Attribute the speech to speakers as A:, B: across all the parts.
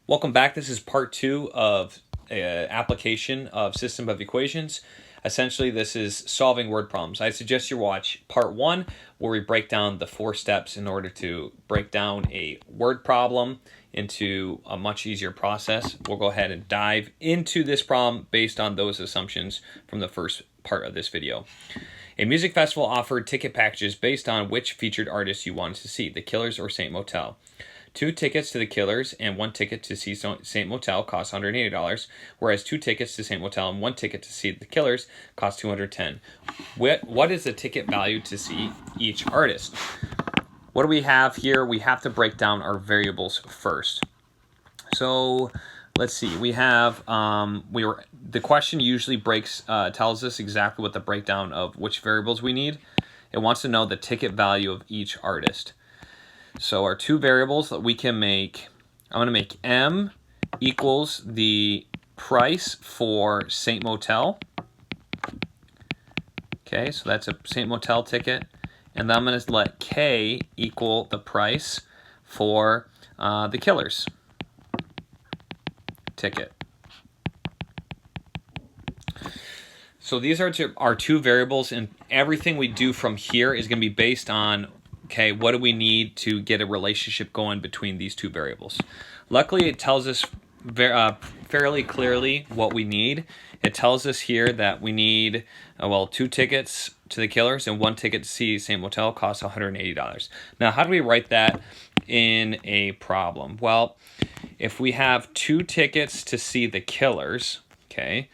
A: Welcome back. This is part 2 of application of system of equations. Essentially, this is solving word problems. I suggest you watch part 1, where we break down the 4 steps in order to break down a word problem into a much easier process. We'll go ahead and dive into this problem based on those assumptions from the first part of this video. A music festival offered ticket packages based on which featured artists you wanted to see, The Killers or Saint Motel. 2 tickets to The Killers and 1 ticket to see Saint Motel cost $180, whereas 2 tickets to Saint Motel and 1 ticket to see The Killers cost $210. What is the ticket value to see each artist? What do we have here? We have to break down our variables first. So let's see. We have the question usually tells us exactly what the breakdown of which variables we need. It wants to know the ticket value of each artist. So our 2 variables that we can make, I'm going to make M equals the price for Saint Motel. Okay, so that's a Saint Motel ticket. And then I'm going to let K equal the price for The Killers ticket. So these are our 2 variables, and everything we do from here is going to be based on, okay, what do we need to get a relationship going between these 2 variables? Luckily, it tells us fairly clearly what we need. It tells us here that we need, 2 tickets to The Killers and 1 ticket to see Saint Motel costs $180. Now, how do we write that in a problem? Well, if we have 2 tickets to see The Killers, okay,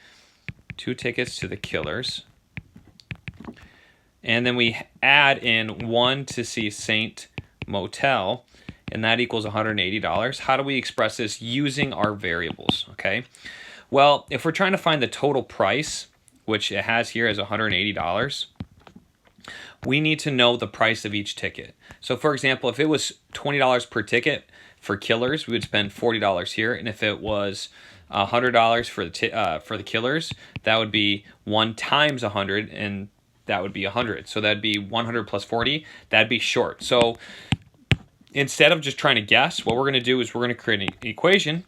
A: 2 tickets to The Killers, and then we add in 1 to see Saint Motel, and that equals $180. How do we express this using our variables, okay? Well, if we're trying to find the total price, which it has here as $180, we need to know the price of each ticket. So for example, if it was $20 per ticket for Killers, we would spend $40 here, and if it was $100 for the Killers, that would be 1 times 100, and that would be 100. So that'd be 100 plus 40. That'd be short. So instead of just trying to guess, what we're going to do is we're going to create an equation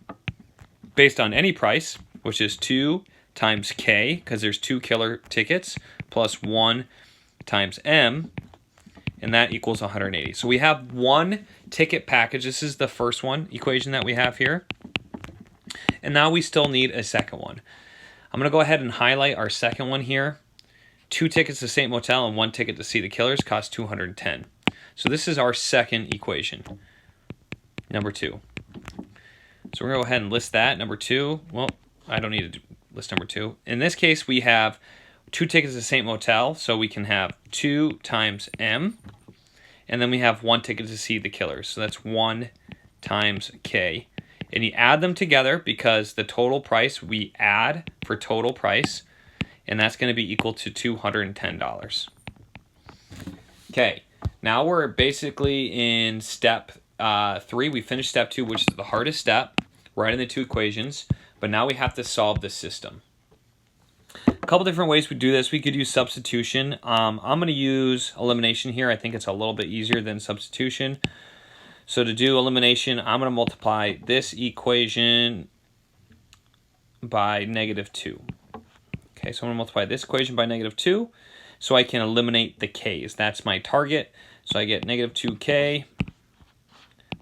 A: based on any price, which is 2 times K, because there's 2 killer tickets, plus 1 times M, and that equals 180. So we have 1 ticket package. This is the first equation that we have here. And now we still need a second one. I'm going to go ahead and highlight our second one here. 2 tickets to Saint Motel and 1 ticket to see The Killers cost $210. So this is our second equation, number 2. So we're going to go ahead and list that, number 2. Well, I don't need to list number 2. In this case, we have 2 tickets to Saint Motel, so we can have 2 times M, and then we have 1 ticket to see The Killers, so that's 1 times K. And you add them together because the total price we add for total price, and that's going to be equal to $210. Okay, now we're basically in step 3. We finished step 2, which is the hardest step, writing the 2 equations, but now we have to solve the system. A couple different ways we do this. We could use substitution. I'm going to use elimination here. I think it's a little bit easier than substitution. So to do elimination, I'm going to multiply this equation by -2. Okay, so I'm going to multiply this equation by -2 so I can eliminate the k's. That's my target. So I get -2k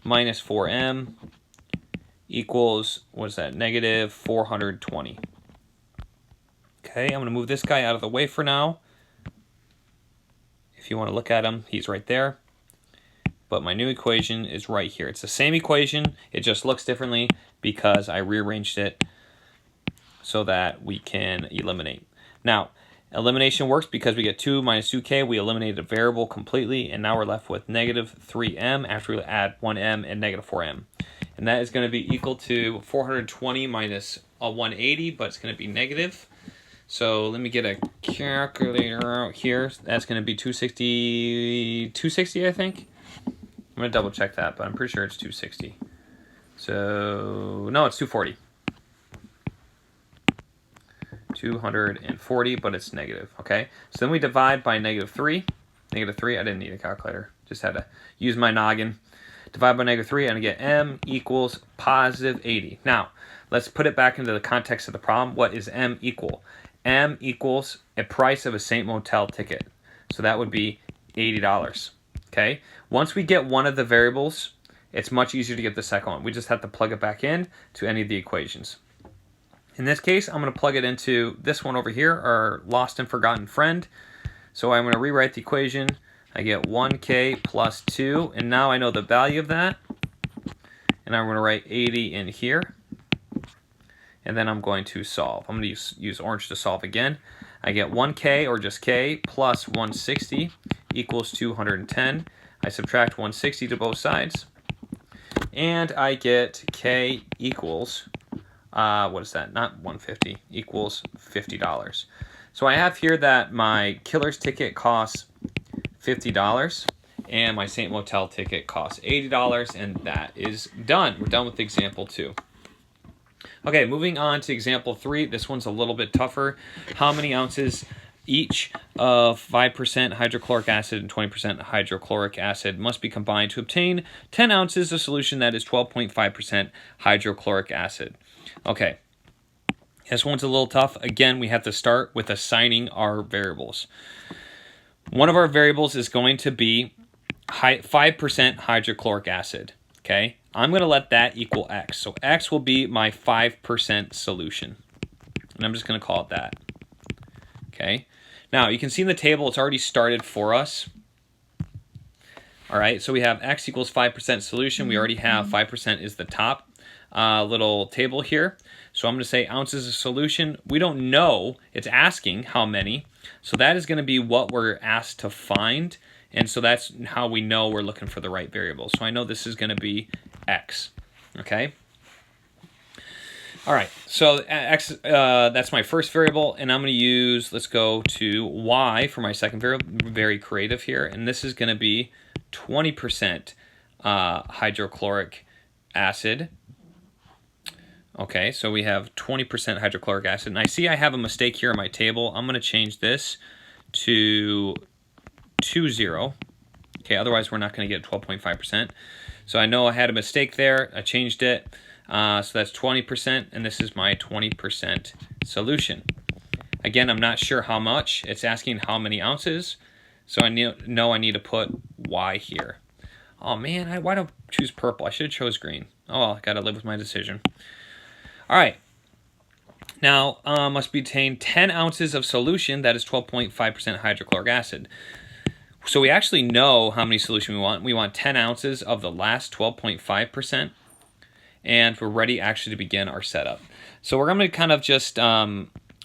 A: minus 4m equals, what is that, -420. Okay, I'm going to move this guy out of the way for now. If you want to look at him, he's right there. But my new equation is right here. It's the same equation. It just looks differently because I rearranged it so that we can eliminate. Now, elimination works because we get 2 minus 2k. We eliminated a variable completely, and now we're left with -3m after we add 1m and -4m. And that is going to be equal to 420 minus 180, but it's going to be negative. So let me get a calculator out here. That's going to be 260, I think. I'm going to double check that, but I'm pretty sure it's 260. So, no, it's 240. 240, but it's negative, okay? So then we divide by -3. -3, I didn't need a calculator. Just had to use my noggin. divide by -3, and I get m equals positive 80. Now, let's put it back into the context of the problem. What is m equal? M equals a price of a St. Motel ticket. So that would be $80. Okay? Once we get one of the variables, it's much easier to get the second one. We just have to plug it back in to any of the equations. In this case, I'm going to plug it into this one over here, our lost and forgotten friend. So I'm going to rewrite the equation. I get 1k plus 2, and now I know the value of that. And I'm going to write 80 in here. And then I'm going to solve. I'm going to use orange to solve again. I get 1k, or just k, plus 160 equals 210. I subtract 160 to both sides. And I get k equals, what is that? Not 150, equals $50. So I have here that my Killer's ticket costs $50 and my St. Motel ticket costs $80, and that is done. We're done with example 2. Okay, moving on to example 3. This one's a little bit tougher. How many ounces each of 5% hydrochloric acid and 20% hydrochloric acid must be combined to obtain 10 ounces of solution that is 12.5% hydrochloric acid? Okay, this one's a little tough. Again, we have to start with assigning our variables. One of our variables is going to be 5% hydrochloric acid. Okay, I'm going to let that equal x. So x will be my 5% solution. And I'm just going to call it that. Okay, now you can see in the table it's already started for us. All right, so we have x equals 5% solution. We already have 5% is the top little table here. So I'm going to say ounces of solution. We don't know. It's asking how many. So that is going to be what we're asked to find. And so that's how we know we're looking for the right variable. So I know this is going to be x. Okay. All right. So x, that's my first variable. And I'm going to use, let's go to y for my second variable. Very creative here. And this is going to be 20% hydrochloric acid. Okay, so we have 20% hydrochloric acid. And I see I have a mistake here in my table. I'm going to change this to 20. Okay, otherwise we're not going to get 12.5%. So I know I had a mistake there. I changed it. So that's 20%, and this is my 20% solution. Again, I'm not sure how much. It's asking how many ounces. So I know I need to put y here. Oh man, why don't I choose purple? I should have chose green. Oh well, I got to live with my decision. All right. Now, must be obtained 10 ounces of solution that is 12.5% hydrochloric acid. So we actually know how many solution we want. We want 10 ounces of the last 12.5%, and we're ready actually to begin our setup. So we're going to kind of just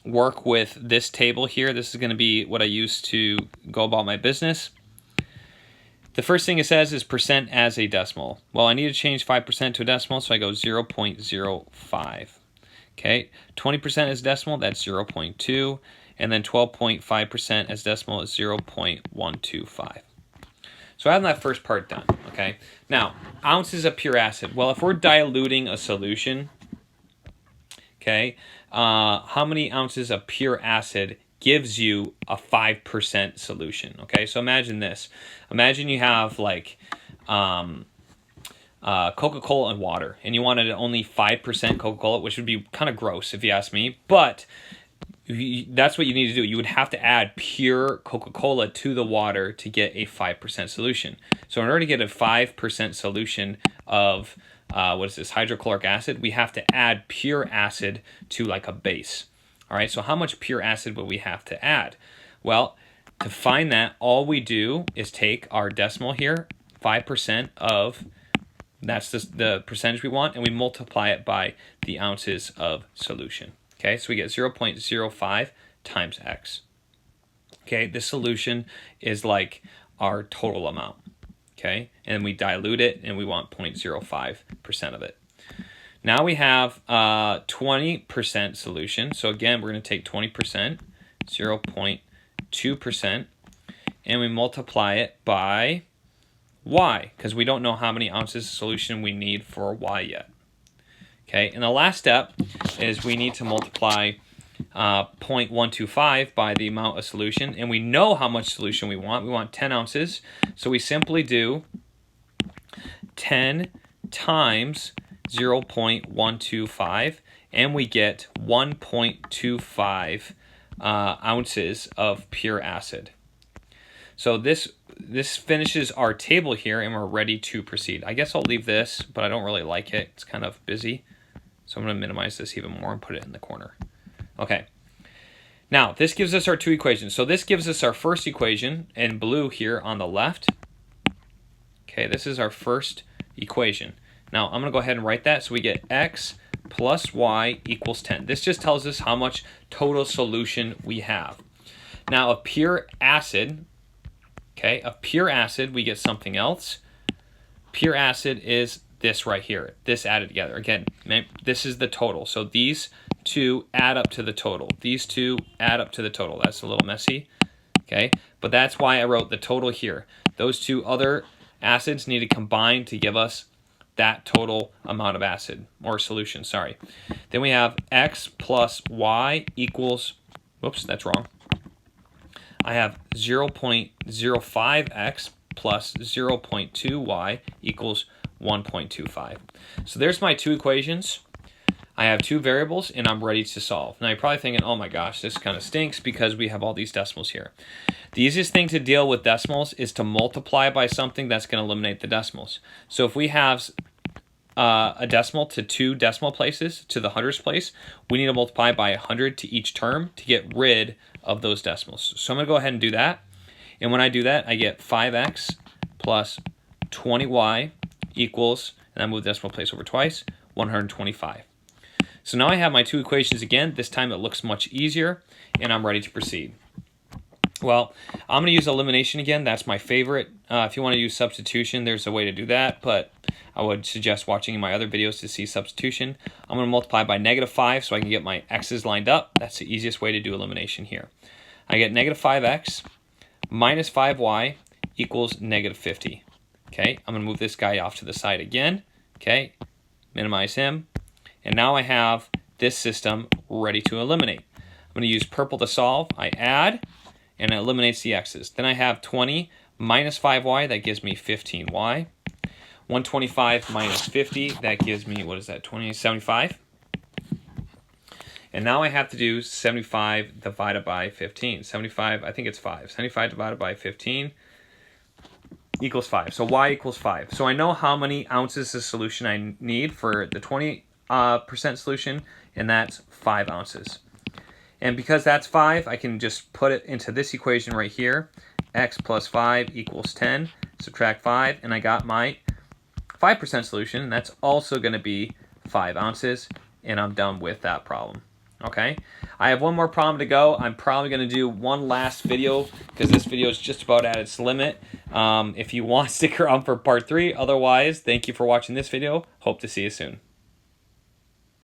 A: work with this table here. This is going to be what I use to go about my business. The first thing it says is percent as a decimal. Well, I need to change 5% to a decimal, so I go 0.05. Okay, 20% as decimal, that's 0.2. And then 12.5% as decimal is 0.125. So I have that first part done, okay? Now, ounces of pure acid. Well, if we're diluting a solution, okay, how many ounces of pure acid gives you a 5% solution, okay? So imagine this. Imagine you have like Coca-Cola and water, and you wanted only 5% Coca-Cola, which would be kind of gross if you ask me, but that's what you need to do. You would have to add pure Coca-Cola to the water to get a 5% solution. So in order to get a 5% solution of, what is this, hydrochloric acid, we have to add pure acid to like a base. All right, so how much pure acid would we have to add? Well, to find that, all we do is take our decimal here, 5% of, that's the percentage we want, and we multiply it by the ounces of solution. Okay, so we get 0.05 times x. Okay, this solution is like our total amount. Okay, and we dilute it, and we want 0.05% of it. Now we have 20% solution. So again, we're going to take 20%, 0.2%, and we multiply it by y, because we don't know how many ounces of solution we need for y yet. Okay, and the last step is we need to multiply 0.125 by the amount of solution, and we know how much solution we want. We want 10 ounces, so we simply do 10 times 0.125, and we get 1.25 ounces of pure acid. So this finishes our table here, and we're ready to proceed. I guess I'll leave this, but I don't really like it. It's kind of busy. So I'm going to minimize this even more and put it in the corner. Okay. Now, this gives us our two equations. So this gives us our first equation in blue here on the left. Okay, this is our first equation. Now, I'm going to go ahead and write that. So we get x plus y equals 10. This just tells us how much total solution we have. Now, of pure acid, okay, of pure acid, we get something else. Pure acid is this right here, this added together. Again, this is the total. So these two add up to the total. These two add up to the total. That's a little messy, okay? But that's why I wrote the total here. Those two other acids need to combine to give us that total amount of acid, or solution, sorry. Then we have x plus y equals, whoops, that's wrong. I have 0.05x plus 0.2y equals 1.25. So there's my two equations. I have two variables, and I'm ready to solve. Now you're probably thinking, oh my gosh, this kind of stinks because we have all these decimals here. The easiest thing to deal with decimals is to multiply by something that's going to eliminate the decimals. So if we have a decimal to two decimal places to the hundredths place, we need to multiply by 100 to each term to get rid of those decimals. So I'm going to go ahead and do that. And when I do that, I get 5x plus 20y equals, and I move the decimal place over twice, 125. So now I have my two equations again. This time it looks much easier, and I'm ready to proceed. Well, I'm going to use elimination again. That's my favorite. If you want to use substitution, there's a way to do that, but I would suggest watching my other videos to see substitution. I'm going to multiply by -5 so I can get my x's lined up. That's the easiest way to do elimination here. I get -5x minus 5y equals -50. Okay, I'm going to move this guy off to the side again. Okay, minimize him. And now I have this system ready to eliminate. I'm going to use purple to solve. I add, and it eliminates the x's. Then I have 20 minus 5y, that gives me 15y. 125 minus 50, that gives me, what is that, 75? And now I have to do 75 divided by 15. 75, I think it's 5. 75 divided by 15 equals 5. So y equals 5. So I know how many ounces of solution I need for the 20% solution, and that's 5 ounces. And because that's 5, I can just put it into this equation right here. X plus 5 equals 10. Subtract 5, and I got my 5% solution. And that's also going to be 5 ounces, and I'm done with that problem. Okay, I have one more problem to go. I'm probably going to do one last video because this video is just about at its limit. If you want, stick around for part 3. Otherwise, thank you for watching this video. Hope to see you soon.